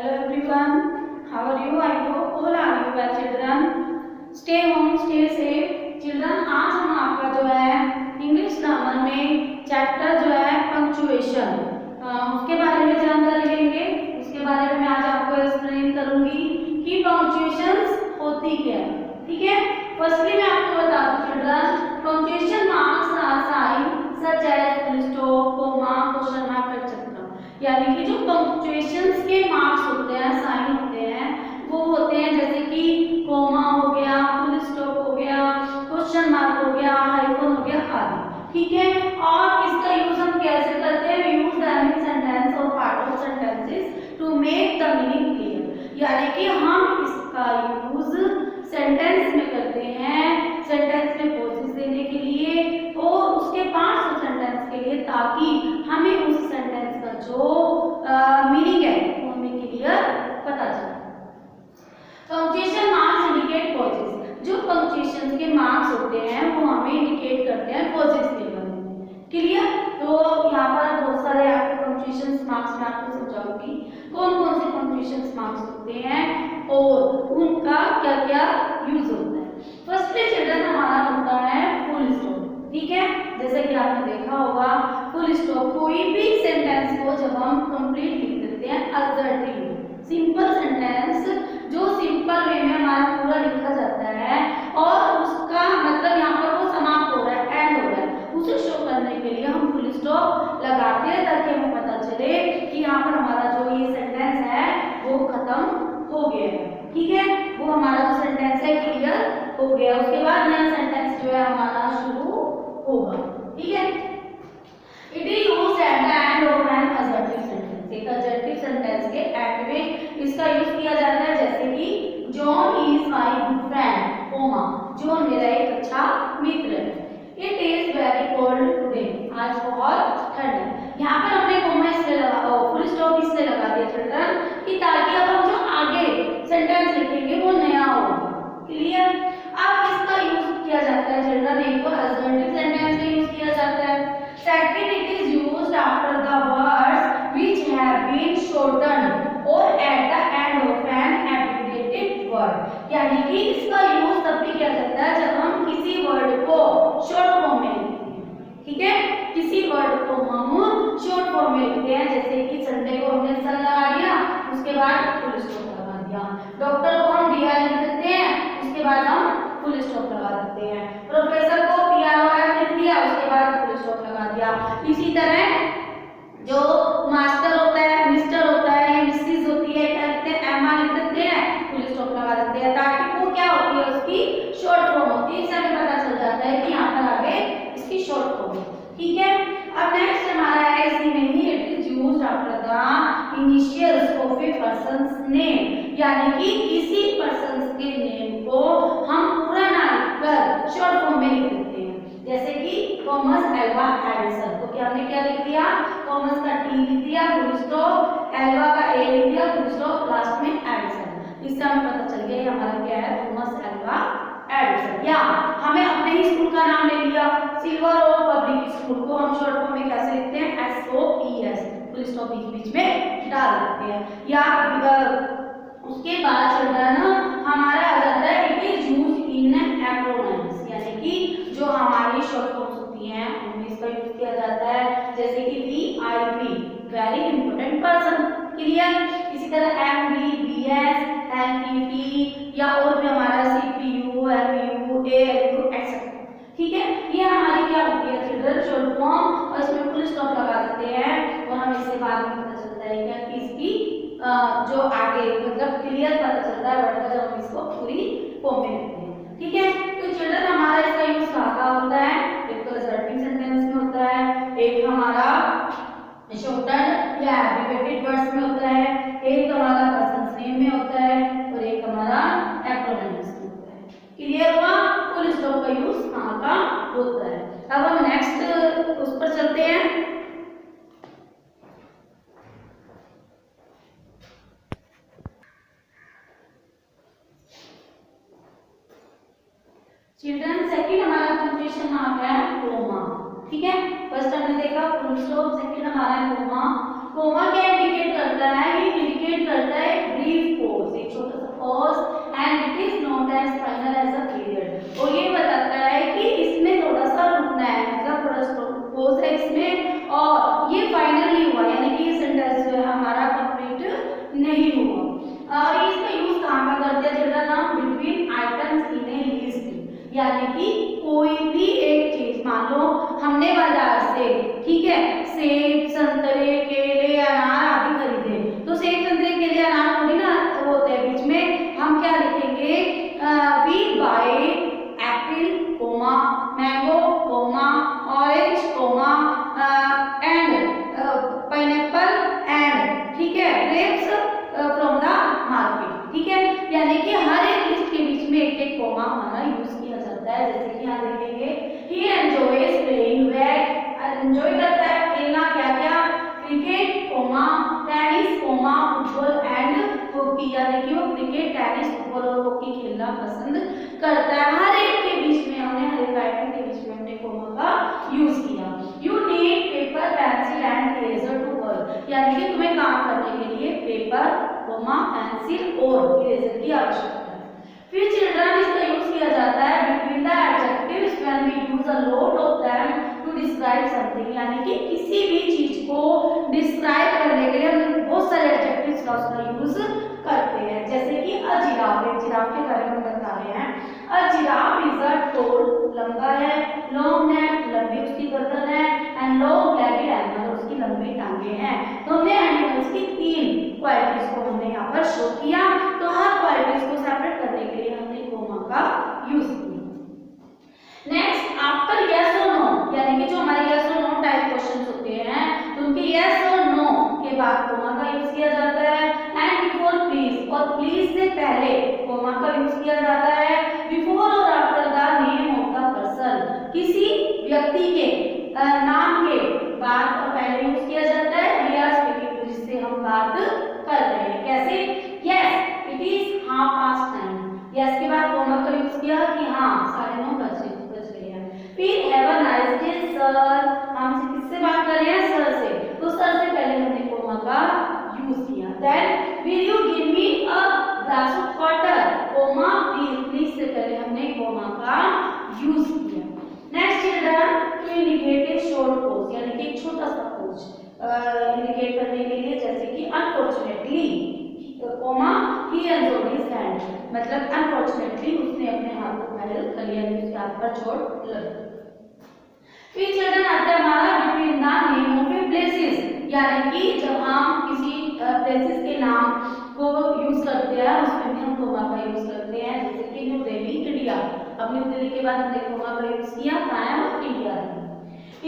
Hello everyone, how are you? I hope all are you well children. Stay home, stay safe. Children, आज हम आपका जो है English grammar में chapter जो है पंक्चुएशन उसके बारे में जानकारी लेंगे। उसके बारे में मैं आज आपको एक्सप्लेन करूंगी कि पंक्चुएशंस होती क्या है। ठीक है, फर्स्टली मैं आपको बता दूं children, punctuation marks are sign such as full stop, comma, question mark, etcetera. यानी कि जो पंक्चुएशंस के मार्क्स होते हैं, साइन होते हैं, वो होते हैं जैसे कि कॉमा हो गया, फुल स्टॉप हो गया, क्वेश्चन मार्क हो गया, हाइफन हो गया आदि। ठीक है, और इसका यूज हम कैसे करते हैं? We use them in sentence और part of sentences to make the meaning clear. यानी कि हम इसका यूज सेंटेंस में करते हैं, सेंटेंस में पॉजेस देने के लिए और उसके पार्ट्स ऑफ सेंटेंस के लिए, ताकि हमें उस सेंटेंस का जो मीनिंग है वो हमें क्लियर पता चले। Punctuation marks indicate pauses. जो पंक्चुएशन के मार्क्स होते हैं वो हमें इंडिकेट करते हैं पॉजेस के बारे में। क्लियर? तो यहाँ पर बहुत सारे आपके पंक्चुएशन मार्क्स मैं आपको समझाऊंगी कौन कौन से पंक्चुएशन मार्क्स होते हैं और उनका क्या क्या यूज होता है। फर्स्टली चिल्ड्रन हमारा होता है फुल स्टॉप। ठीक है, जैसे कि आपने देखा होगा फुल स्टॉप कोई भी सेंटेंस को जब हम कंप्लीट लिख देते हैं असर्टिव सिंपल सेंटेंस, जो सिंपल वे में हमारा पूरा लिखा जाता है और उसका मतलब यहाँ पर वो समाप्त हो रहा है, एंड हो रहा है, उसे शो करने के लिए हम फुल स्टॉप लगाते हैं ताकि हमें पता चले कि यहाँ पर हमारा जो ये सेंटेंस है वो खत्म हो गया है। ठीक है, वो हमारा जो सेंटेंस है क्लियर हो गया। उसके बाद नया सेंटेंस जो है हमारा शुरू होगा। ठीक है, it is used at the end of an assertive sentence. एक असर्टिव सेंटेंस के एंड में इसका यूज किया जाता है, जैसे कि John is my good friend, comma, John मेरा एक अच्छा मित्र है। It is very cold today, आज बहुत ठंड है। यहाँ पर हमने कोमा इसलिए लगा, फुल स्टॉप इसलिए लगा दिया चिल्ड्रन कि ताकि अब हम जो आगे सेंटेंस लिखेंगे वो नया होगा। क्लियर? अब इसका यूज किया जाता है चिल्ड्रन, एक तो असर्टिव सेंटेंस में यूज किया जाता है। Second, it is used after the words which have been shortened और at the end of an abbreviated word. यानी कि इसका यूज तब भी किया जाता है जब हम किसी वर्ड को शॉर्ट फॉर्म में लिखते हैं। ठीक है, किसी वर्ड को हम शॉर्ट फॉर्म में लिखते हैं, जैसे कि संडे को हमने सन लगा दिया, उसके बाद फुल स्टॉप लगा दिया। डॉक्टर को हम डीआर लिख देते हैं, उसके बाद हम फुल स्टॉप लगा देते हैं। प्रोफेसर को पीआरओएफ लिख दिया, उसके बाद फुल स्टॉप लगा दिया। इसी तरह जो मास्टर होता है, मिस्टर होता है या मिसेस होती है, क्या लिखते हैं? एमआ लिख देते हैं, फुल स्टॉप लगा देते हैं, ताकि वो क्या होती है उसकी शॉर्ट फॉर्म होती है। इससे हमें पता चल जाता है कि यहाँ पर आगे इसकी शॉर्ट फॉर्म है। ठीक है, अब नेक्स्ट हमारा है इसी में ही, it is used after the initials of a person's name. यानी कि किसी पर्सन के नेम को हम पूरा ना लिखकर शॉर्ट फॉर्म में लिख देते हैं, जैसे कि थॉमस एल्वा एडिसन। तो क्या हमने क्या लिख दिया? थॉमस का टी लिख दिया, फुल स्टॉप, एल्वा का ए लिख दिया, फुल स्टॉप, लास्ट में एडिसन। इससे हमें पता चल गया हमारा क्या है, थॉमस एल्वा एडिसन। या हमें अपने ही स्कूल का नाम ले लिया, सिल्वर ओक पब्लिक स्कूल, को हम शॉर्ट फॉर्म में कैसे लिखते हैं? SOPS, फुल स्टॉप बीच में डाल देते हैं। या उसके बाद चिल्ड्रन हमारा आ जाता है it is used in acronyms. यानी कि जो हमारी शॉर्ट फॉर्म्स होती हैं उनमें इसका यूज किया जाता है, जैसे कि VIP, very important person. Clear? इसी तरह MB, BS, LPP या और भी हमारा CPU, MU, ALU एक्सेट्रा। ठीक है, ये हमारी क्या होती है चिल्ड्रन? शॉर्ट फॉर्म, और इसमें फुल स्टॉप लगा देते हैं और हमें इससे बाद में पता चलता है क्या कि इसकी जो आगे मतलब क्लियर पता चलता है वर्ड का जब हम इसको पूरी फॉर्म में लिखते हैं। ठीक है, तो चिल्ड्रन हमारा इसका यूज कहाँ होता है? एक तो असर्टिव सेंटेंस में होता है, एक हमारा शॉर्टेड या एब्रिविएटेड वर्ड्स में होता है, एक हमारा पर्सन्स नेम में होता है और एक हमारा एक्रोनिम्स में होता है। क्लियर हुआ? फुल स्टॉप का यूज कहाँ का होता है। अब हम नेक्स्ट उस पर चलते हैं। चिल्ड्रन सेकंड हमारा पंक्चुएशन मार्क है कोमा। ठीक है, फर्स्ट हमने देखा फुल स्टॉप, सेकंड हमारा है कोमा। कोमा क्या इंडिकेट करता है? ये इंडिकेट करता है ब्रीफ पॉज, एक छोटा सा pause, and it is known as final as a period. और ये बताता है कि इसमें थोड़ा सा रुकना है, मतलब थोड़ा सा पॉज है इसमें, और ये फाइनल नहीं हुआ, यानी कि ये सेंटेंस जो है हमारा कंप्लीट नहीं हुआ। और इसका यूज कहाँ का करते हैं चिल्ड्रन? हम between items in A list, यानी कि कोई भी एक चीज, मान लो हमने बाजार से, ठीक है, सेब, संतरे, केले, अनार आदि खरीदे, तो सेब, संतरे, केले, अनार थोड़ी ना होते हैं, बीच में हम क्या लिखेंगे? We buy apple, comma, mango, comma, orange, comma, and pineapple and, ठीक है, ग्रेप्स फ्रॉम द मार्केट, ठीक है। यानी कि हर एक लिस्ट के बीच में एक एक कोमा हमारा यूज किया जाता है। जैसे कि यहाँ देखेंगे, he enjoys playing bat, enjoy करता है खेलना, क्या क्या? Cricket, comma, tennis, comma, football and hockey, यानी कि वो क्रिकेट, टेनिस, फुटबॉल और हॉकी खेलना पसंद करता है। हर एक के बीच में हमने, हर एक आइटम के बीच में हमने कोमा का यूज किया। You need paper, pencil and eraser to work, यानी कि तुम्हें काम करने के लिए पेपर, कोमा, पेंसिल और इरेजर की आवश्यकता है। फिर चिल्ड्रन इसका यूज किया जाता है between the adjectives when we use a lot of them to describe something, यानी कि किसी भी चीज को डिस्क्राइब करने के लिए हम बहुत सारे एडजेक्टिव्स का उसका यूज करते हैं। जैसे कि अ जिराफ, एक जिराफ के बारे में बता रहे हैं। अ जिराफ इज अ टॉल, लंबा है, लॉन्ग नेक, लंबी उसकी गर्दन है, एंड लॉन्ग लेग्ड एनिमल, उसकी लंबी टांगे हैं। तो हमने एनिमल्स की 3 क्वालिटीज को हमने यहाँ पर शो किया। तो हर क्वालिटीज को सेपरेट करने के लिए हमने कोमा का यूज किया। नेक्स्ट, आफ्टर यस और नो, यानी कि जो हमारे यस और नो टाइप क्वेश्चंस होते हैं, तो उनके यस और नो के बाद कोमा का यूज किया जाता है। एंड बिफोर प्लीज, और प्लीज से पहले कोमा का यूज किया जाता है। बिफोर और after the name of the person, किसी व्यक्ति के नाम के बाद और पहले यूज किया जाता है। वी आर स्पीकिंग, जिससे हम बात कर रहे हैं। कैसे? यस इट इज 9:30, यस के बाद कोमा का यूज किया कि हाँ 9:30 बज रहे हैं। फिर have a nice day sir, हम किससे बात कर रहे हैं? सर से, तो सर से पहले हमने कोमा का यूज किया। Then will you give me a glass of water, comma please, please से पहले हमने कोमा का यूज किया। Next children, to indicate a short pause, यानी कि एक छोटा सा पॉज इंडिकेट करने के लिए, जैसे कि unfortunately comma he enjoyed his hand, मतलब अनफॉर्चुनेटली उसने अपने हाथ को घायल कर लिया, उसके हाथ पर चोट लगी। फिर चिल्ड्रन आता है हमारा between the name of A places, यानी कि जब हम किसी प्लेसेस के नाम को यूज करते हैं उसमें भी हम कोमा का यूज करते हैं। जैसे कि न्यू दिल्ली, इंडिया, अब न्यू दिल्ली के बाद हमने कोमा का यूज किया, कहाँ है? इंडिया।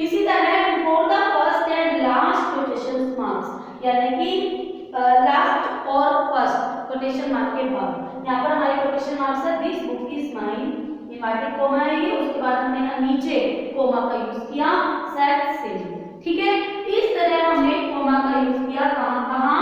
इसी तरह before the first and last quotation marks, यानी कि लास्ट और फर्स्ट कोटेशन मार्क के बाद, यहाँ पर हमारे कोटेशन मार्क्स है this book is mine, inverted coma है ये, उसके बाद हमने नीचे कोमा का यूज किया, सेट से, ठीक है। इस तरह हमने कोमा का यूज किया कहाँ कहाँ?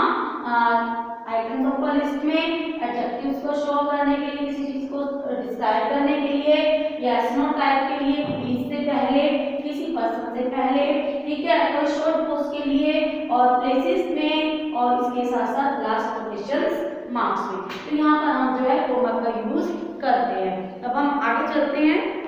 आइटम्स ऑफ अ लिस्ट में, एडजेक्टिव्स को शो करने के लिए, किसी चीज को डिस्क्राइब करने के लिए, यस नो टाइप के लिए, प्लीज से पहले, किसी पर्सन से पहले, ठीक है, कोई शॉर्ट पोज के लिए, और प्लेसेस में, और इसके साथ साथ लास्ट कोटेशंस मार्क्स में। तो यहाँ पर हम जो है कोमा का यूज करते हैं। अब हम आगे चलते हैं।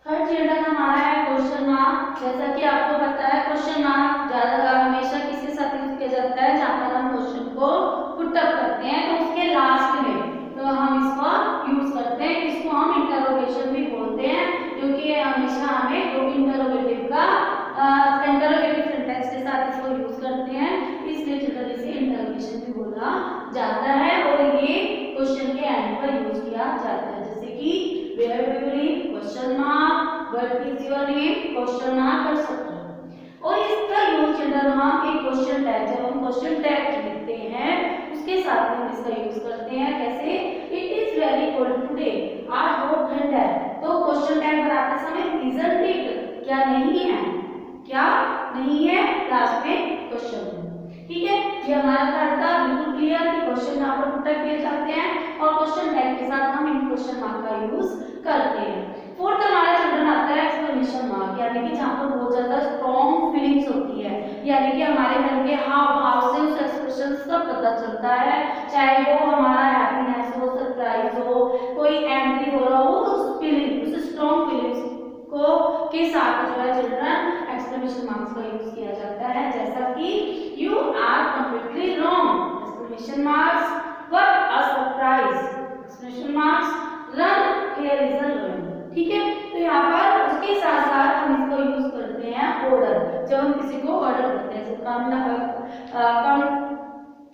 थर्ड चिल्ड्रन हमारा है क्वेश्चन मार्क। जैसा कि आपको पता है क्वेश्चन मार्क ज्यादा हमेशा किसके साथ यूज किया जाता है? जहाँ पर हम क्वेश्चन को पुट अप करते हैं तो उसके लास्ट में तो हम इसका यूज करते हैं। इसको हम इंटरोगेशन भी बोलते हैं, क्योंकि हमेशा हमें इंटरोगेटिव का इंटरोगेटिव सेंटेंस के साथ इसको यूज करते हैं, इसलिए चिल्ड्रन इसे इंटरोगेशन भी बोला जाता है। और ये क्वेश्चन के एंड पर यूज किया जाता है, जैसे कि Where do you live? Question mark. What is your name? Question mark कर सकते हैं। और इसका यूज चिल्ड्रन हम एक क्वेश्चन टैग, जब हम क्वेश्चन टैग लिखते हैं उसके साथ में हम इसका यूज करते हैं। कैसे? It is very cold today. आज बहुत ठंड है, तो क्वेश्चन टैग बनाते समय isn't it, क्या नहीं है, क्या नहीं है, लास्ट में क्वेश्चन। ठीक है, ये हमारा थर्ड था, बिल्कुल क्लियर कि क्वेश्चन यहाँ पर पुट किए जाते हैं और क्वेश्चन टैग के साथ हम इन क्वेश्चन मार्क का यूज करते हैं। फोर्थ हमारा चिल्ड्रन आता जहाँ पर बहुत ज्यादा स्ट्रॉन्ग फीलिंग्स होती है, यानी कि हमारे मन के हाव भाव से उस एक्सप्रेशन का पता चलता है, चाहे वो हमारा हैप्पीनेस हो, सरप्राइज हो, कोई एंग्री हो रहा हो, उस फीलिंग, उस स्ट्रॉन्ग फीलिंग्स को के साथ जो है चिल्ड्रन एक्सक्लेमेशन मार्क्स का यूज किया जाता है, जैसा कि you are completely wrong, exclamation marks, what a surprise, exclamation marks, run, here is a run. ठीक है, तो यहाँ पर उसके साथ साथ हम इसको यूज करते हैं ऑर्डर, जब हम किसी को ऑर्डर करते हैं, come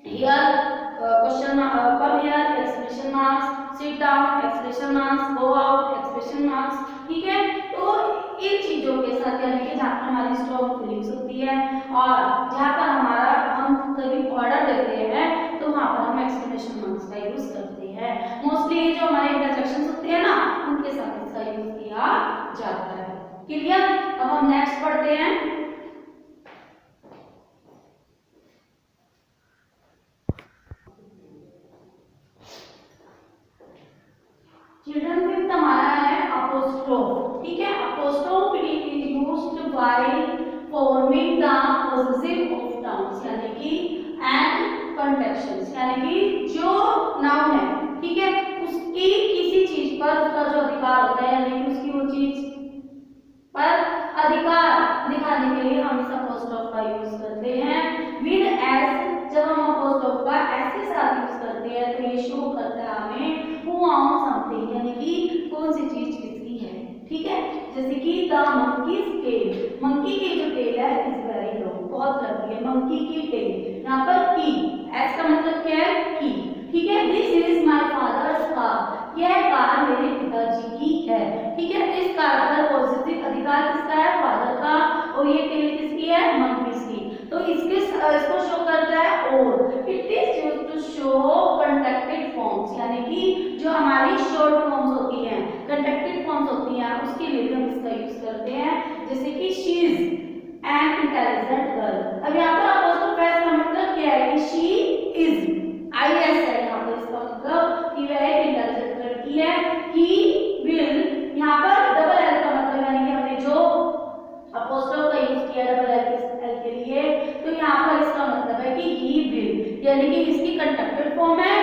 here question come here exclamation marks, sit down exclamation marks, go out exclamation marks. ठीक है, तो इन चीजों के साथ यानी कि जहाँ पर हमारी स्ट्रॉन्ग फीलिंग्स होती है और जहाँ पर हमारा हम कभी ऑर्डर देते हैं तो वहाँ पर हम एक्सक्लेमेशन मार्क्स का यूज करते हैं। मोस्टली जो हमारे इंटरजेक्शंस होते हैं ना, उनके साथ इसका यूज किया जाता है। क्लियर? अब हम नेक्स्ट पढ़ते हैं। चिल्ड्रन फिफ्थ हमारा है अपोस्ट्रोफ। ठीक है, apostrophe is used while forming the possessive of nouns, यानी कि एंड कंटेक्शंस, यानी कि जो नाउन है, ठीक है, उसकी किसी चीज पर उसका जो अधिकार होता है, यानी कि उसकी वो चीज पर अधिकार दिखाने के लिए हम इस अपोस्ट्रोफ का यूज करते हैं। विद एस, जब हम अपोस्ट्रोफ का एस के साथ यूज करते हैं तो ये शो करता है हमें हु ऑन समथिंग, यानी कि कौन सी चीज किसकी है। ठीक है, जैसे कि द मंकीज टेल, मंकी की जो टेल है इज वेरी लॉन्ग, बहुत लंबी है मंकी की टेल। यहाँ पर की, एस का मतलब क्या है? की। ठीक है, this is my father's car, यह कार मेरे पिताजी की है। ठीक है, इस कार पर पॉजिटिव अधिकार किसका है? फादर का, और ये टेल किसकी है? मंकीज की। तो इसको शो करता है और it is used to show contracted forms, यानी कि जो हमारी शॉर्ट फॉर्म्स होती हैं, कंट्रैक्टेड फॉर्म्स होती हैं, उसके लिए भी हम इसका यूज करते हैं, जैसे कि she is an intelligent girl. अब यहाँ पर अपोस्ट्रोफ एस का मतलब क्या है? कि शी इज, आई एस है यहाँ पर, इसका मतलब कि वह एक इंटेलिजेंट लड़की है। ही विल, यहाँ पर डबल एल का मतलब, यानी कि हमने जो अपोस्ट्रोफ का यूज किया डबल एल के लिए, तो यहाँ पर इसका मतलब है कि ही विल, यानी कि इसकी कंट्रैक्टेड फॉर्म है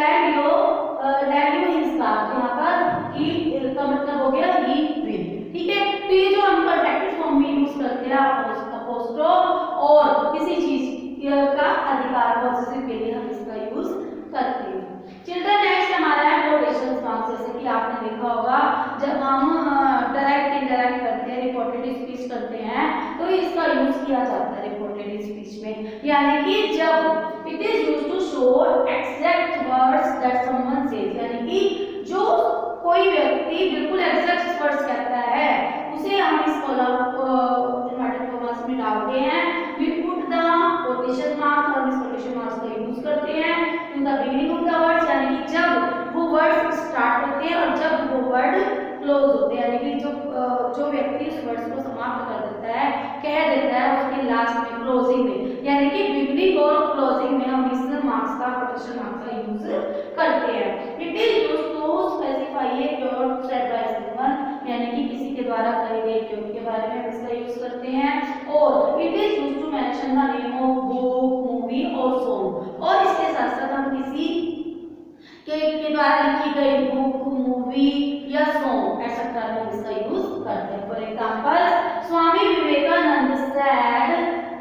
लैंड यू हिज कार, यहाँ पर ही का मतलब हो गया ही विल। ठीक है, तो ये जो हम कंट्रैक्टेड फॉर्म में यूज करते हैं अपोस्ट्रोफ और किसी चीज का अधिकार पॉसेसिव के लिए हम इसका यूज करते हैं। चिल्ड्रन नेक्स्ट हमारा है कोटेशंस मार्क्स, जैसे कि आपने देखा होगा जब हम डायरेक्ट इनडायरेक्ट करते हैं, रिपोर्टेड स्पीच करते हैं, तो इसका यूज किया जाता है रिपोर्टेड स्पीच में, यानी कि जब it is used to show exact words that someone says, यानी कि जो कोई व्यक्ति बिल्कुल एग्जैक्ट वर्ड्स कहता है उसे हम इस कॉलम कॉमास में डालते हैं। We put the quotation marks, और इस कोटेशन मार्क्स का यूज करते हैं in the beginning of the words, यानी कि जब वो वर्ड्स स्टार्ट होते हैं और जब वो वर्ड क्लोज होते हैं, यानी कि जो व्यक्ति उस वर्ड्स को समाप्त कर देता है, कह देता है उसके लास्ट में, क्लोजिंग में, यानी कि बिगिनिंग और क्लोजिंग में हम इस मार्क्स का कोटेशन मार्क्स का यूज करते हैं। It is used to specify a word said by someone, यानी कि किसी के द्वारा कहे गए क्यों के बारे में इसका यूज करते हैं, और it is used to mention the name of book, movie और सॉन्ग, और इसके साथ साथ हम किसी के द्वारा लिखी गई बुक, मूवी या सॉन्ग एक्सेट्रा में इसका यूज करते हैं। For example, Swami Vivekananda said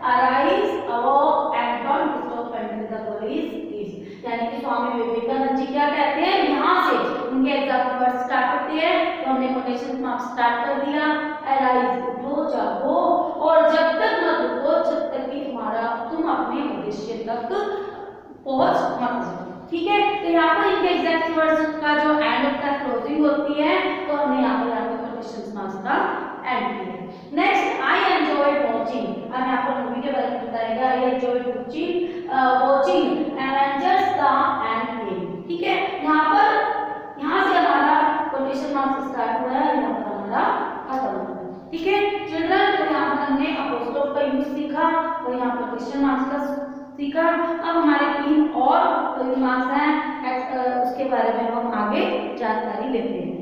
arise awake and don't stop until the police is, यानी कि स्वामी विवेकानंद जी क्या कहते हैं, यहाँ से उनके एग्जाम्पल वर्ड स्टार्ट होते हैं, तो हमने कोटेशन मार्क्स स्टार्ट कर दिया, अराइज उठो जागो, और जब तक मत रुको जब तक कि तुम अपने उद्देश्य तक पहुंच मत जाओ। ठीक है, तो यहाँ पर इनके एग्जैक्ट वर्ड्स का जो एंड ऑफ द क्लोजिंग होती है, तो हमने यहाँ पर कोटेशन मार्क्स का एंड किया। नेक्स्ट, आई एंजॉयड वाचिंग, अब यहाँ पर मूवी के बारे में बताएगा, I enjoyed watching Avengers the end game. ठीक है, यहाँ से हमारा कोटेशन मार्क्स स्टार्ट हुआ है, यहाँ पर हमारा खत्म हुआ है। ठीक है चिल्ड्रन, तो यहाँ पर हमने अपोस्ट्रोफ का यूज सीखा और यहाँ पर कोटेशन मार्क्स का सीखा। अब हमारे 3 और मार्क्स हैं, उसके बारे में हम आगे जानकारी लेते हैं।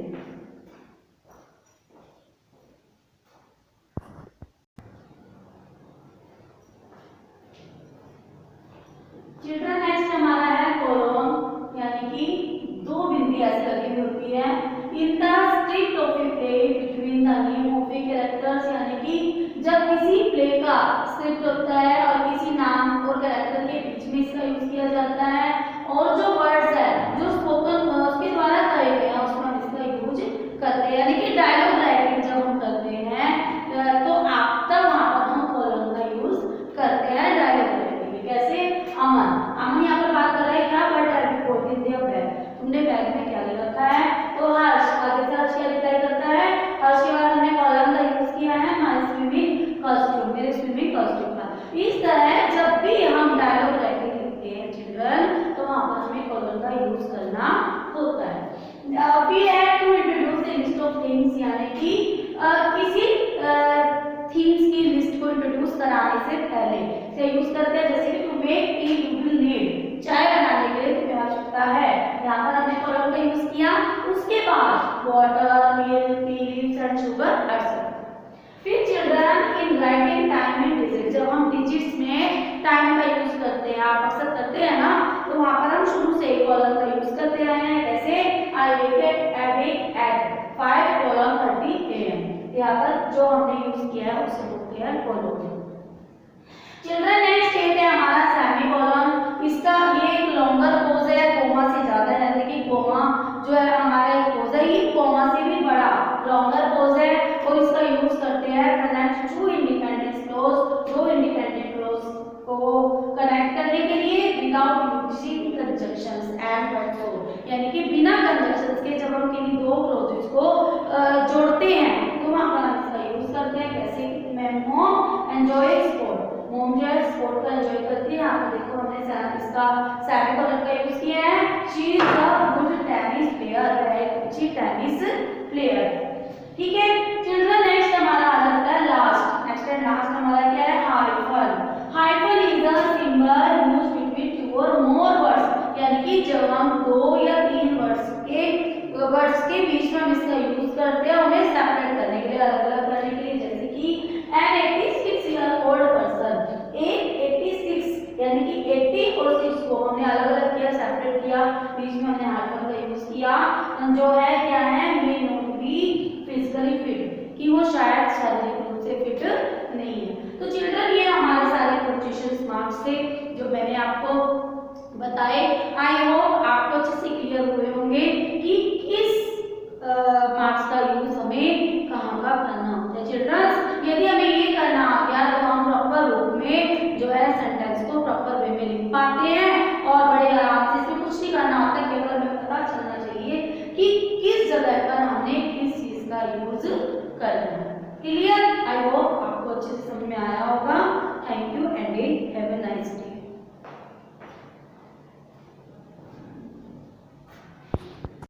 टिप्पणी ऐसे लगी होती है। In the strict of a play between the name of A characters, यानी कि जब किसी प्ले का स्क्रिप्ट होता है और किसी नाम और कैरेक्टर के बीच में इसका यूज किया जाता है और जो वर्ड्स है जो स्पोकन उसके द्वारा कहे गए हैं उसमें हम इसका यूज करते हैं, यानी कि डायलॉग राइटिंग जब हम करते हैं तो आप तब वहां पर हम कॉलन का यूज करते हैं डायलॉग राइटिंग में। कैसे? अमन, अमन यहाँ पर बात कर रहा है क्या? What have you got in your bag, तुमने बैग में क्या ले रखा है? तो हर्ष, आगे से हर्ष क्या रिप्लाई करता है? हर्ष के बाद हमने कॉलन का यूज किया है माय स्विमिंग कॉस्ट्यूम, मेरे स्विमिंग कॉस्ट्यूम का। इस तरह जब भी हम डायलॉग राइटिंग लिखते हैं चिल्ड्रन तो वहां पर हमें कॉलन का यूज करना होता है। We have to introduce a list of things, यानी कि किसी थिंग्स की लिस्ट को इंट्रोड्यूस कराने से पहले से यूज करते हैं। जैसे कि to make tea you will need, चाय बनाने के लिए तुम्हें आवश्यकता है, यहाँ पर हमने कॉलन का यूज किया। उसके बाद water, milk, tea leaves and sugar etcetera. फिर children in writing time and digit, जब हम डिजिट्स में टाइम का यूज करते हैं, आप अक्सर करते हैं ना, तो वहां पर हम शुरू से कॉलन का यूज करते आए हैं। जैसे आई वेक एट 5:30 AM, यहाँ पर जो हमने यूज किया है उसे बोलते हैं कॉलन। चिल्ड्रन नेक्स्ट स्टेप है हमारा सेमीकोलन। इसका ये एक लॉन्गर पोज है, कोमा से ज्यादा है, यानी कि कोमा जो है हमारा पोज है ये कोमा से भी बड़ा लॉन्गर पोज है और इसका यूज करते हैं कनेक्ट टू इंडिपेंडेंट क्लोज, दो इंडिपेंडेंट क्लोज को कनेक्ट करने के लिए without using conjunctions and control, यानी कि बिना कंजंक्शंस के जब हम किन्हीं दो क्लोजेस को जोड़ते हैं तो वहां पर हम इसका यूज करते हैं। कैसे? मैं मॉम एंजॉय स्पोर्ट, मॉम जो है स्पोर्ट का एंजॉय करती है। यहाँ पर देखो हमने इसका सेमीकोलन का यूज किया है। She is a good tennis player, वह एक अच्छी टेनिस प्लेयर। ठीक है चिल्ड्रन, नेक्स्ट हमारा आ जाता है लास्ट। नेक्स्ट एंड लास्ट हमारा क्या है? Hyphen. Hyphen is a symbol used between two और मोर वर्ड्स, यानी कि जब हम दो या तीन वर्ड्स के बीच में हम इसका यूज करते हैं उन्हें सेपरेट करने के लिए, अलग अलग करने के लिए। जैसे कि एन 86 ईयर ओल्ड पर्सन, एक 86 यानी कि 80 और 6 को हमने अलग अलग किया, सेपरेट किया, बीच में हमने हाइफन का यूज किया। जो है क्या है? May not be physically fit, कि वो शायद शारीरिक रूप से फिट नहीं है। तो चिल्ड्रन ये हमारे सारे पंक्चुएशन मार्क्स थे जो मैंने आपको बताए। आई होप आपको अच्छे से क्लियर हुए होंगे कि किस मार्क्स का यूज हमें कहाँ का करना होता है। चिल्ड्रन यदि हमें ये करना आ गया तो हम प्रॉपर रूप में जो है सेंटेंस को प्रॉपर वे में लिख पाते हैं और बड़े आराम से, इसमें कुछ नहीं करना होता, केवल हमें पता चलना चाहिए कि किस जगह पर हमने किस चीज का यूज करना है। क्लियर? आई होप आपको अच्छे से समझ में आया होगा।